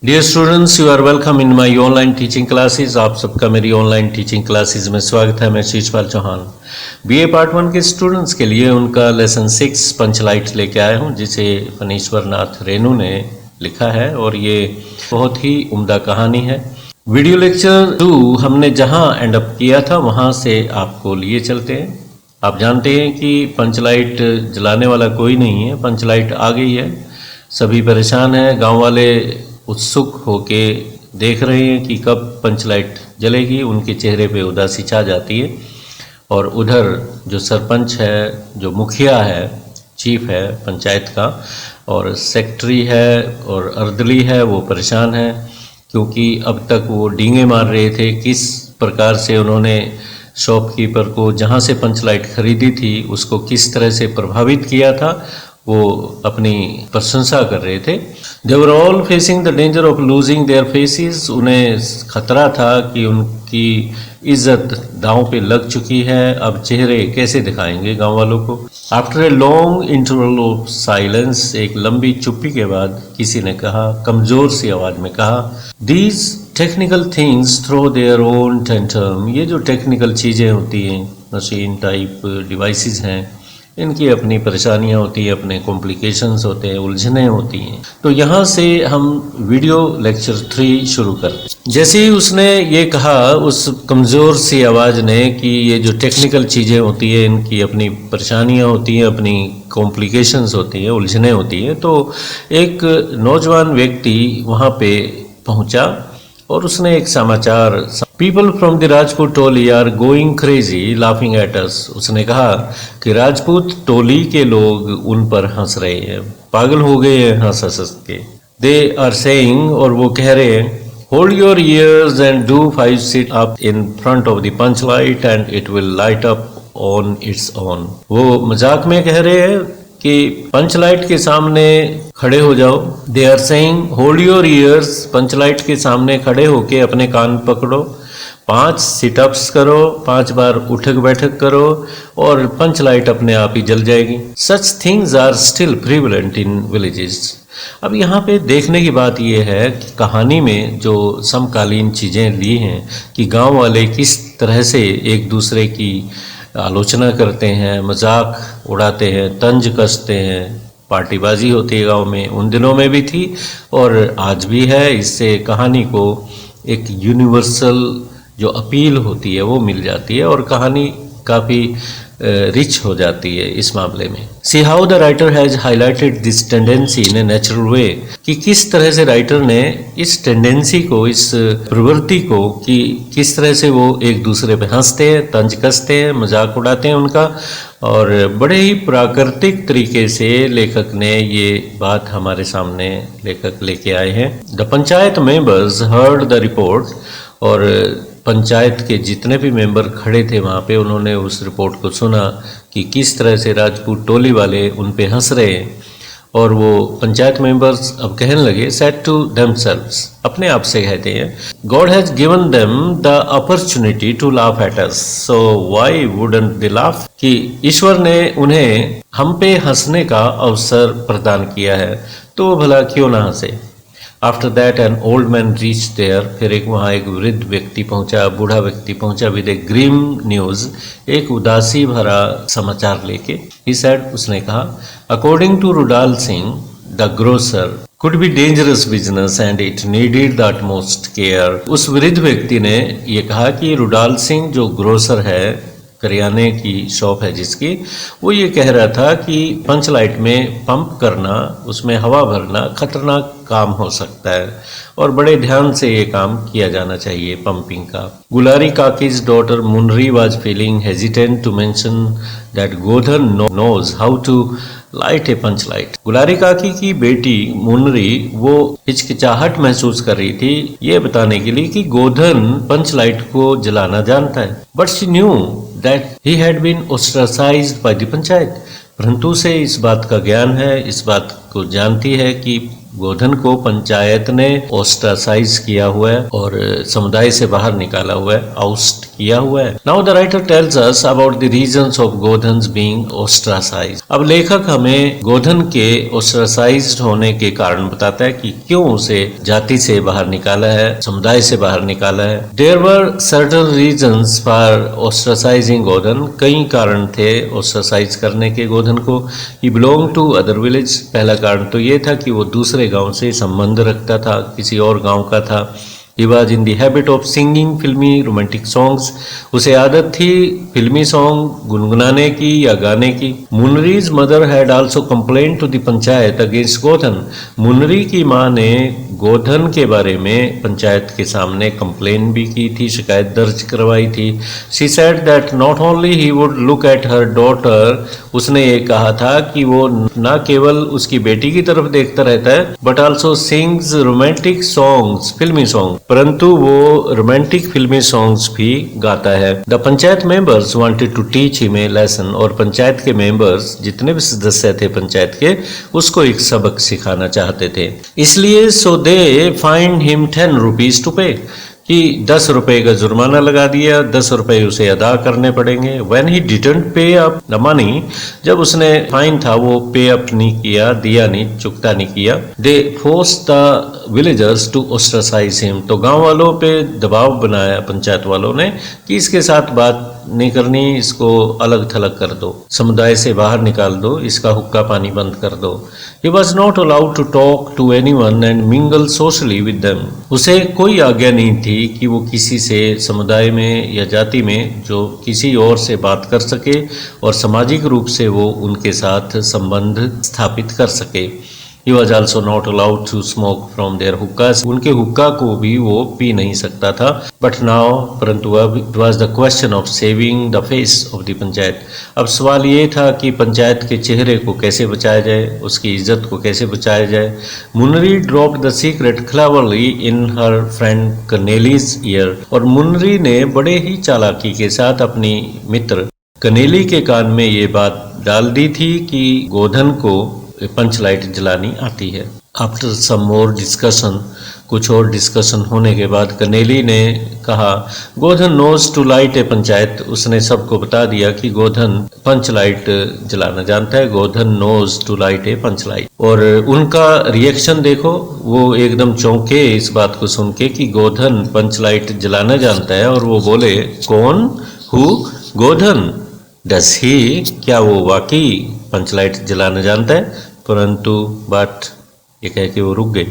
Dear students, you are welcome in my online teaching classes. आप सबका मेरी online teaching classes में स्वागत है। मैं शीशपाल चौहान बीए पार्ट 1 के स्टूडेंट्स के लिए उनका लेसन 6 पंचलाइट लेके आया हूँ, जिसे फनीश्वर नाथ रेणु ने लिखा है और ये बहुत ही उम्दा कहानी है। वीडियो लेक्चर 2 हमने जहाँ एंड अप किया था वहाँ से आपको लिए चलते हैं। आप जानते हैं कि पंचलाइट जलाने वाला कोई नहीं है, पंचलाइट आ गई है, सभी परेशान हैं। गांव वाले उत्सुक होके देख रहे हैं कि कब पंचलाइट जलेगी। उनके चेहरे पे उदासी छा जाती है और उधर जो सरपंच है, जो मुखिया है, चीफ है पंचायत का, और सेक्रेटरी है और अर्दली है, वो परेशान है क्योंकि अब तक वो डींगे मार रहे थे किस प्रकार से उन्होंने शॉपकीपर को जहाँ से पंचलाइट खरीदी थी उसको किस तरह से प्रभावित किया था, वो अपनी प्रशंसा कर रहे थे। They were all facing the danger of losing their faces. उन्हें खतरा था कि उनकी इज्जत दांव पे लग चुकी है, अब चेहरे कैसे दिखाएंगे गांव वालों को। After a long interval of silence, एक लंबी चुप्पी के बाद किसी ने कहा, कमजोर सी आवाज में कहा, these technical things throw their own tantrum. ये जो टेक्निकल चीज़ें होती हैं, मशीन टाइप डिवाइसेस हैं, इनकी अपनी परेशानियां होती हैं, अपने कॉम्प्लिकेशंस होते हैं, उलझने होती हैं। तो यहाँ से हम वीडियो लेक्चर 3 शुरू करते। जैसे ही उसने ये कहा, उस कमज़ोर सी आवाज़ ने, कि ये जो टेक्निकल चीज़ें होती हैं इनकी अपनी परेशानियां होती हैं, अपनी कॉम्प्लिकेशंस होती हैं, उलझने होती हैं, तो एक नौजवान व्यक्ति वहाँ पे पहुँचा और उसने एक समाचार, people from the Rajput Toli are going crazy laughing at us. उसने कहा कि राजपूत टोली के लोग उन पर हंस रहे हैं, पागल हो गए हैं हंस हंस के। दे आर सेइंग, और वो कह रहे हैं, hold your ears and do 5 sit up in front of the punch light and it will light up on its own. वो मजाक में कह रहे हैं कि पंचलाइट के सामने खड़े हो जाओ। They are saying hold your ears, Panchlight के सामने खड़े होके अपने कान पकड़ो, 5 सिटअप्स करो, 5 बार उठक बैठक करो और पंचलाइट अपने आप ही जल जाएगी। Such things are still prevalent in villages. अब यहाँ पे देखने की बात यह है कि कहानी में जो समकालीन चीज़ें ली हैं कि गांव वाले किस तरह से एक दूसरे की आलोचना करते हैं, मजाक उड़ाते हैं, तंज कसते हैं, पार्टीबाजी होती है गांव में, उन दिनों में भी थी और आज भी है। इससे कहानी को एक यूनिवर्सल जो अपील होती है वो मिल जाती है और कहानी काफ़ी रिच हो जाती है इस मामले में। See how the writer has highlighted this tendency in a natural way, कि किस तरह से राइटर ने इस टेंडेंसी को, इस प्रवृत्ति को, कि किस तरह से वो एक दूसरे पे हंसते हैं, तंज कसते हैं, मजाक उड़ाते हैं उनका, और बड़े ही प्राकृतिक तरीके से लेखक ने ये बात हमारे सामने लेखक लेके आए हैं। The panchayat members heard the report, और पंचायत के जितने भी मेंबर खड़े थे वहाँ पे, उन्होंने उस रिपोर्ट को सुना कि किस तरह से राजपूत टोली वाले उन पे हंस रहे हैं। और वो पंचायत मेंबर्स अब कहने लगे, सेड टू देमसेल्व्स, अपने आप से कहते हैं, God has given them the opportunity to laugh at us, so why wouldn't they laugh, कि ईश्वर ने उन्हें हम पे हंसने का अवसर प्रदान किया है तो भला क्यों ना हंसे। After that an old man reach there, फिर वहाँ एक वृद्ध व्यक्ति पहुंचा, बूढ़ा व्यक्ति पहुंचा, विद ए ग्रीम न्यूज, एक उदासी भरा समाचार लेके। ही सेड, उसने कहा, according to Rudal Singh the grocer could be dangerous business and it needed the utmost care. उस वृद्ध व्यक्ति ने ये कहा कि रुडाल सिंह जो ग्रोसर है, करियाने की शॉप है जिसकी, वो ये कह रहा था कि पंचलाइट में पंप करना, उसमें हवा भरना खतरनाक काम हो सकता है और बड़े ध्यान से ये काम किया जाना चाहिए, पंपिंग का। Gulari Kaki's daughter Munri was feeling hesitant to mention that Godhan knows how to light a panch light. Gulari Kaki की बेटी मुनरी वो हिचकिचाहट महसूस कर रही थी ये बताने के लिए कि गोधन पंच लाइट को जलाना जानता है, but she knew that he had been ostracized by the panchayat. परंतु उसे इस बात का ज्ञान है, इस बात को जानती है कि गोधन को पंचायत ने ऑस्ट्रासाइज किया हुआ है और समुदाय से बाहर निकाला हुआ है, आउस्ट किया हुआ है। Now the writer tells us about the reasons of Godhan's being ostracised. अब लेखक हमें गोधन के ओस्ट्रासाइज्ड होने के कारण बताता है कि क्यों उसे जाति से बाहर निकाला है, समुदाय से बाहर निकाला है। There were certain reasons for ostracising Godhan. कई कारण थे ओस्ट्रासाइज करने के गोधन को। He belong to other village. पहला कारण तो ये था कि वो दूसरे गांव से संबंध रखता था, किसी और गांव का था। He was in the habit of singing फिल्मी रोमांटिक सॉन्ग्स। उसे आदत थी फिल्मी सॉन्ग गुनगुनाने की या गाने की। Munri's mother had also complain to the panchayat against Godhan. Munri की माँ ने गोधन के बारे में पंचायत के सामने कंप्लेन भी की थी, शिकायत दर्ज करवाई थी। She said that not only he would look at her daughter. उसने ये कहा था कि वो न केवल उसकी बेटी की तरफ देखता रहता है but also sings romantic songs, filmi song, परंतु वो रोमांटिक फिल्मी सॉन्ग्स भी गाता है। The panchayat members wanted to teach him a lesson. और पंचायत के मेंबर्स जितने भी सदस्य थे पंचायत के, उसको एक सबक सिखाना चाहते थे। इसलिए so they fined him 10 rupees to pay, कि 10 रुपए का जुर्माना लगा दिया, 10 रुपए उसे अदा करने पड़ेंगे। व्हेन ही डिडंट पे अप द मनी, जब उसने फाइन था वो पे अप नहीं किया, दिया नहीं, चुकता नहीं किया। They force the villagers to ostracise him. तो गांव वालों पे दबाव बनाया पंचायत वालों ने कि इसके साथ बात नहीं करनी, इसको अलग थलग कर दो, समुदाय से बाहर निकाल दो, इसका हुक्का पानी बंद कर दो। He was not allowed to talk to anyone and mingle socially with them. उसे कोई आज्ञा नहीं थी कि वो किसी से समुदाय में या जाति में जो किसी और से बात कर सके और सामाजिक रूप से वो उनके साथ संबंध स्थापित कर सके। He was also not allowed to smoke from their hookahs. उनके हुक्का को भी वो पी नहीं सकता था। But now, परंतु अब it was the question of saving the face of the panchayat. अब सवाल ये था कि पंचायत के चेहरे को कैसे बचाया जाए, उसकी इज्जत को कैसे बचाया जाए। मुनरी dropped the secret cleverly in her friend Cornelius' ear। और मुनरी ने बड़े ही चालाकी के साथ अपनी मित्र कनेली के कान में ये बात डाल दी थी कि गोधन को पंच लाइट जलानी आती है। आफ्टर सम मोर डिस्कशन, कुछ और डिस्कशन होने के बाद कनेली ने कहा गोधन नोज टू लाइट ए पंचायत। उसने सबको बता दिया कि गोधन पंच लाइट जलाना जानता है। Godhan knows to light a panch light. और उनका रिएक्शन देखो, वो एकदम चौंके इस बात को सुन के कि गोधन पंच लाइट जलाना जानता है। और वो बोले कौन? हु? गोधन। डस ही? क्या वो वाकई पंच लाइट जलाना जानता है? परंतु बट ये कह के वो रुक गए।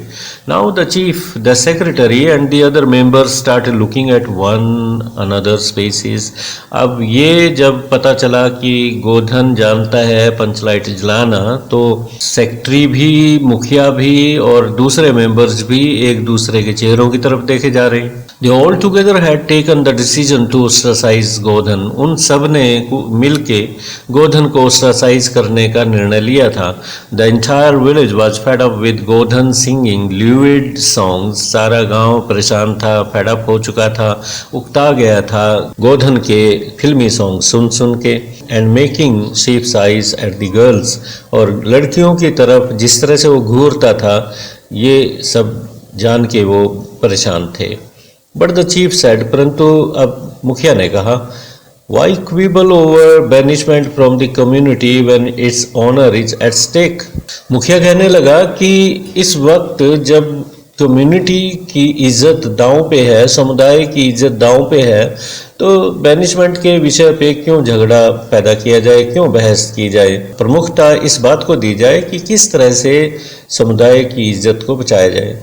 Now the chief, the secretary and the other members start looking at one another speechless. अब ये जब पता चला कि गोधन जानता है पंच लाइट जलाना, तो सेक्रेटरी भी, मुखिया भी और दूसरे मेंबर्स भी एक दूसरे के चेहरों की तरफ देखे जा रहे हैं। They all together had taken the decision to ostracize गोधन। उन सब ने मिलके गोधन को ostracize करने का निर्णय लिया था। The entire village was fed up with Godhan singing lewd songs। सारा गांव परेशान था, fed up हो चुका था, उकता गया था गोधन के फिल्मी सॉन्ग सुन सुन के। And making sheep's eyes at the girls। और लड़कियों की तरफ जिस तरह से वो घूरता था, ये सब जान के वो परेशान थे। बट द चीफ सेड, परंतु अब मुखिया ने कहा why quibble over banishment from the community when its honour is at stake. मुखिया कहने लगा कि इस वक्त जब कम्युनिटी की इज्जत दांव पे है, समुदाय की इज्जत दांव पे है, तो बैनिशमेंट के विषय पे क्यों झगड़ा पैदा किया जाए, क्यों बहस की जाए। प्रमुखता इस बात को दी जाए कि किस तरह से समुदाय की इज्जत को बचाया जाए।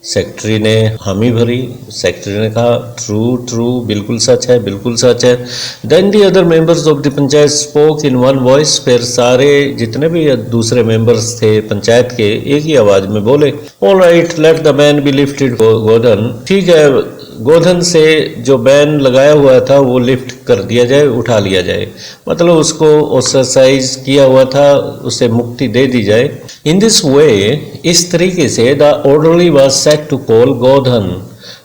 सेक्रेटरी ने हामी भरी। सेक्रेटरी ने कहा ट्रू ट्रू, बिल्कुल सच है, बिल्कुल सच है। Then the other members of the panchayat spoke in one voice. फिर सारे जितने भी दूसरे मेंबर्स थे पंचायत के एक ही आवाज में बोले all right let the ban be lifted Godhan. ठीक है, गोधन से जो बैन लगाया हुआ था वो लिफ्ट कर दिया जाए, उठा लिया जाए, मतलब उसको ओस्ट्रासाइज किया हुआ था, उसे मुक्ति दे दी जाए। इन दिस वे, इस तरीके से the orderly was set to call Godhan.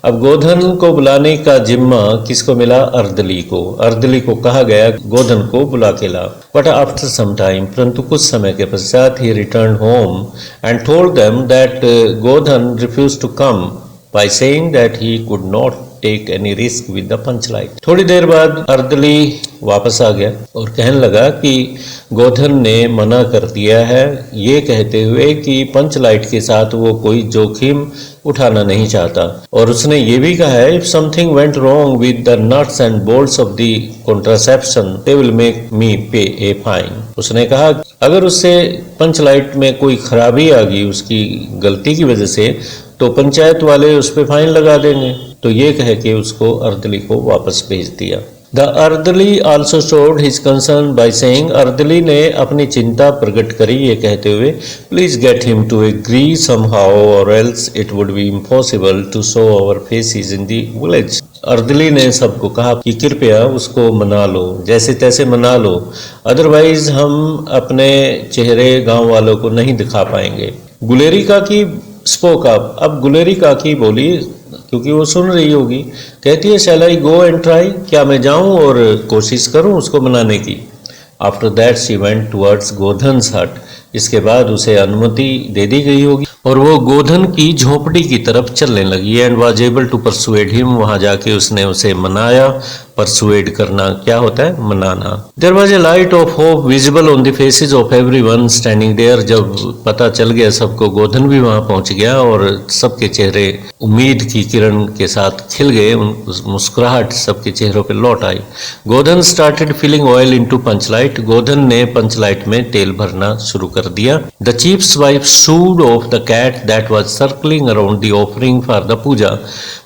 अब गोधन को बुलाने का जिम्मा किसको मिला? अर्दली को। अर्दली को कहा गया गोधन को बुला के ला। बट आफ्टर सम टाइम, परंतु कुछ समय के पश्चात ही return home and told them that Godhan refuse to come by saying that he could not take any risk with the punch light. थोड़ी देर बाद अर्दली वापस आ गया और कहने लगा कि गोधन ने मना कर दिया है, ये कहते हुए कि पंच लाइट के साथ वो कोई जोखिम उठाना नहीं चाहता, और उसने ये भी कहा है, if something went wrong with the nuts and bolts of the contraception they will make me pay a fine. उसने कहा अगर उससे पंच लाइट में कोई खराबी आ गई उसकी गलती की वजह से, तो पंचायत वाले उस पर फाइन लगा देंगे। तो ये कह के उसको अर्दली को वापस भेज दिया। The orderly also showed his concern by saying, अर्दली ने अपनी चिंता प्रकट करी ये कहते हुए, please get him to agree somehow or else it would be impossible to show our faces in the village. अर्दली ने सबको कहा कि कृपया उसको मना लो, जैसे तैसे मना लो, अदरवाइज हम अपने चेहरे गांव वालों को नहीं दिखा पाएंगे। गुलेरी काकी स्पोक अप, अब गुलेरी काकी बोली क्योंकि वो सुन रही होगी, कहती है शैल आई गो एंड ट्राई, क्या मैं जाऊं और कोशिश करूं उसको मनाने की। After that she went towards Godhan's hut, इसके बाद उसे अनुमति दे दी गई होगी और वो गोधन की झोपड़ी की तरफ चलने लगी। And was able to persuade him, वहां जाके उसने उसे मनाया। परसुएड करना क्या होता है? मनाना। There was a light of hope visible on the faces of everyone standing there, जब पता चल गया सबको, गोधन भी वहां पहुंच गया और सबके चेहरे उम्मीद की किरण के साथ खिल गए, मुस्कुराहट सबके चेहरों पे लौट आई। Godhan started filling oil into panchlight, Godhan ने पंचलाइट में तेल भरना शुरू कर दिया। The chief's wife shooed off the cat that was circling around the offering for the puja,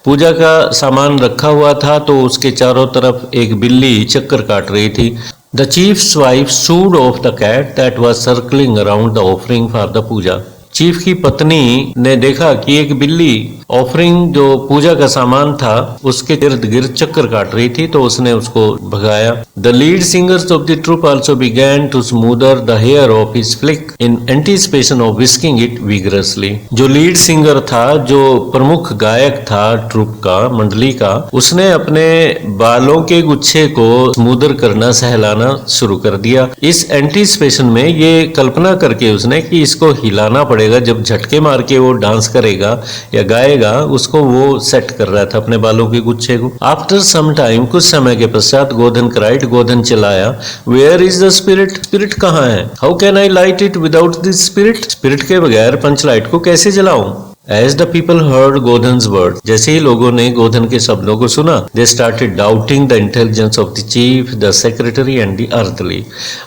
पूजा का सामान रखा हुआ था तो उसके चारों तरफ एक बिल्ली चक्कर काट रही थी। The chief's wife shooed off the cat that was circling around the offering for the puja, chief की पत्नी ने देखा कि एक बिल्ली ऑफरिंग जो पूजा का सामान था उसके इर्द गिर्द चक्कर काट रही थी, तो उसने उसको भगाया। The lead singers of the troupe also began to smoother the hair of his flick in anticipation of whisking it vigorously, जो लीड सिंगर था, जो प्रमुख गायक था ट्रूप का, मंडली का, उसने अपने बालों के गुच्छे को स्मूदर करना, सहलाना शुरू कर दिया। इस एंटिसिपेशन में ये कल्पना करके उसने कि इसको हिलाना पड़ेगा, जब झटके मार के वो डांस करेगा या गाएगा, उसको वो सेट कर रहा था अपने बालों के गुच्छे को। आफ्टर सम टाइम, कुछ समय के पश्चात, गोधन क्राइड, गोधन चिल्लाया, where is the spirit, spirit कहाँ है? How can I light it without this spirit, spirit के बगैर पंच लाइट को कैसे जलाऊं? As the people heard Godhan's words, जैसे ही लोगों ने गोधन के शब्दों को सुना, they started doubting the intelligence of the chief, the secretary and the earthly.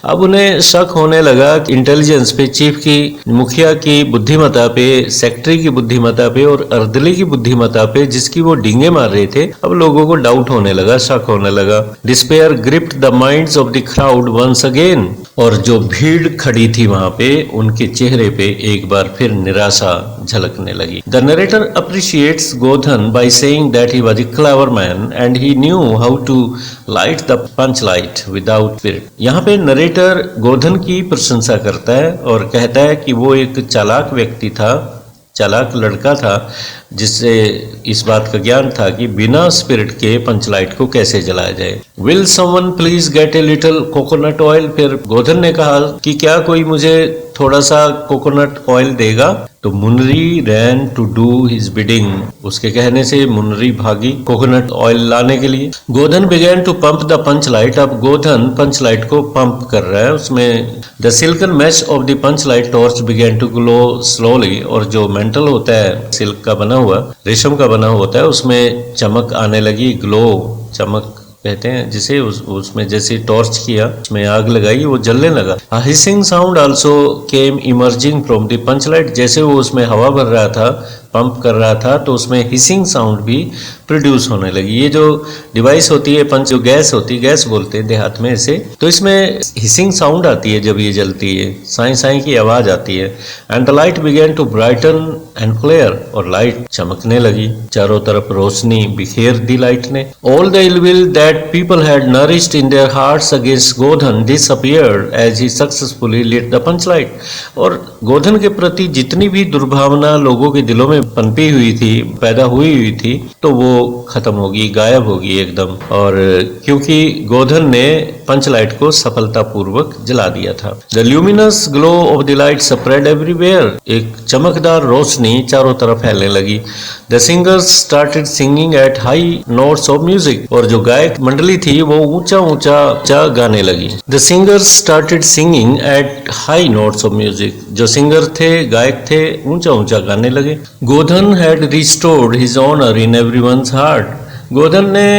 अब उन्हें शक होने लगा इंटेलिजेंस पे, चीफ की, मुखिया की बुद्धिमत्ता पे, सेक्रेटरी की बुद्धिमत्ता पे और अर्दली की बुद्धिमत्ता पे, जिसकी वो डींगे मार रहे थे। अब लोगों को डाउट होने लगा, शक होने लगा। Despair gripped the minds of the crowd once again, और जो भीड़ खड़ी थी वहां पे, उनके चेहरे पे एक बार फिर निराशा झलकने लगी। The narrator appreciates Godhan by saying that he was a clever man and he knew how to light the punch light without spirit. यहाँ पे नरेटर गोधन की प्रशंसा करता है और कहता है कि वो एक चालाक व्यक्ति था, चालाक लड़का था, जिससे इस बात का ज्ञान था कि बिना स्पिरिट के पंचलाइट को कैसे जलाया जाए। Will someone please get a little coconut oil, फिर गोधन ने कहा कि क्या कोई मुझे थोड़ा सा कोकोनट ऑयल देगा? तो Munri ran to do his bidding, उसके कहने से मुनरी भागी कोकोनट ऑयल लाने के लिए। Godhan began to pump the punch light, अब गोधन पंच लाइट को पंप कर रहा है, उसमें the silken mesh of the punch light torch began to glow slowly, और जो मेंटल होता है सिल्क का बना हुआ, रेशम का बना होता है, उसमें चमक आने लगी, ग्लो, चमक कहते हैं जिसे, उसमें जैसे टॉर्च किया, उसमें आग लगाई, वो जलने लगा। Hissing sound also came emerging from the punch light, जैसे वो उसमें हवा भर रहा था, पंप कर रहा था, तो उसमें हिसिंग साउंड भी प्रोड्यूस होने लगी। ये जो डिवाइस होती है, पंच, जो गैस होती है, गैस बोलते हैं देहात में इसे, तो इसमें हिसिंग साउंड आती है जब ये जलती है, साई साई की आवाज आती है। And the light began to brighten and flare, और लाइट चमकने लगी, चारों तरफ रोशनी बिखेर दी लाइट ने। All the ill will that people had nourished in their hearts against Godhan disappeared as he successfully lit the punch light, और गोधन के प्रति जितनी भी दुर्भावना लोगों के दिलों में पनपी हुई थी, पैदा हुई थी, तो वो खत्म होगी, गायब होगी एकदम। और क्योंकि गोधन ने पंच लाइट को सफलतापूर्वक जला दिया था। The luminous glow of the light spread everywhere, एक चमकदार रोशनी चारों तरफ फैलने लगी। The singers started singing at high notes of music, और जो गायक मंडली थी वो ऊंचा ऊंचा गाने लगी। The singers started singing at high notes of music, जो सिंगर थे, गायक थे, ऊंचा ऊंचा गाने लगे। Godhan had restored his honour in everyone's heart, Godhan ने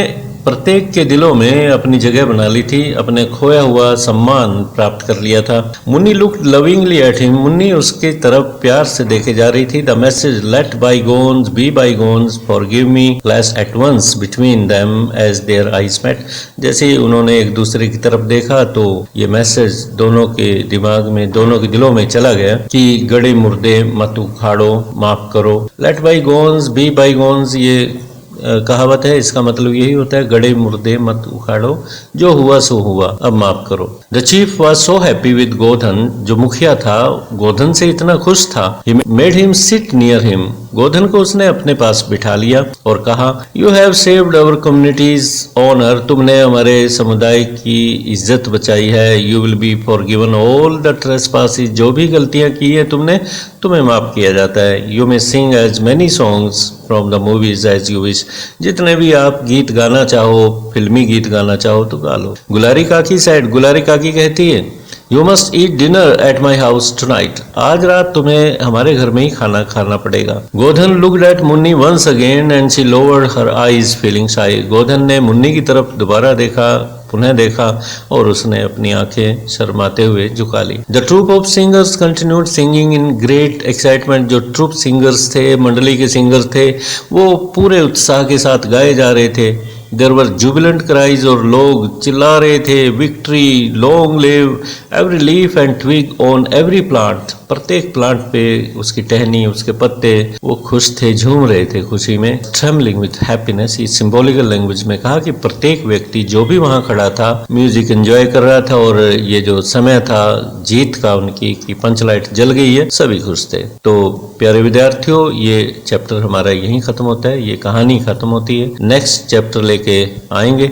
प्रत्येक के दिलों में अपनी जगह बना ली थी, अपने खोया हुआ सम्मान प्राप्त कर लिया था। Munni looked lovingly at him, Munni उसके तरफ प्यार से देखे जा रही थी। The message let bygones be bygones forgive me flash at once between them as their eyes met, जैसे ही उन्होंने एक दूसरे की तरफ देखा तो ये मैसेज दोनों के दिमाग में, दोनों के दिलों में चला गया कि गड़े मुर्दे मत उखाड़ो, माफ करो। लेट बाईगोन्स बी बाईगोन्स, ये कहावत है, इसका मतलब यही होता है गड़े मुर्दे मत उखाड़ो, जो हुआ सो हुआ, अब माफ करो। The chief was so happy with Godhan, जो मुखिया था गोधन से इतना खुश था। He made him sit near him, Godhan को उसने अपने पास बिठा लिया और कहा, you have saved our community's honour, तुमने हमारे समुदाय की इज्जत बचाई है। You will be forgiven all the trespasses, जो भी गलतियां की है तुमने, तुम्हें माफ किया जाता है। You may sing as many songs from the movies as you wish, जितने भी आप गीत गाना चाहो, फिल्मी गीत गाना चाहो तो गा लो। गुलारी काकी सेड, गुलारी काकी कहती है, you must eat dinner at my house tonight, आज रात तुम्हें हमारे घर में ही खाना खाना पड़ेगा। Godhan looked at Munni once again and she lowered her eyes feeling shy, Godhan ने मुन्नी की तरफ दोबारा देखा, पुनः देखा, और उसने अपनी आंखें शर्माते हुए झुका ली। The troupe of singers continued singing in great excitement, जो ट्रूप सिंगर्स थे, मंडली के सिंगर थे, वो पूरे उत्साह के साथ गाए जा रहे थे। देयर वर जुबिलेंट क्राइज, और लोग चिल्ला रहे थे, victory, long live every leaf and twig on every plant, प्रत्येक प्लांट पे उसकी टहनी, उसके पत्ते, वो खुश थे, झूम रहे थे खुशी में। ट्रेमलिंग विथ हैप्पीनेस, इस सिंबॉलिकल लैंग्वेज में कहा कि प्रत्येक व्यक्ति जो भी वहां खड़ा था म्यूजिक एंजॉय कर रहा था, और ये जो समय था जीत का उनकी कि पंच लाइट जल गई है, सभी खुश थे। तो प्यारे विद्यार्थियों, ये चैप्टर हमारा यहीं खत्म होता है, ये कहानी खत्म होती है। नेक्स्ट चैप्टर लेके आएंगे।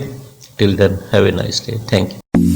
Till then have a nice day, thank you.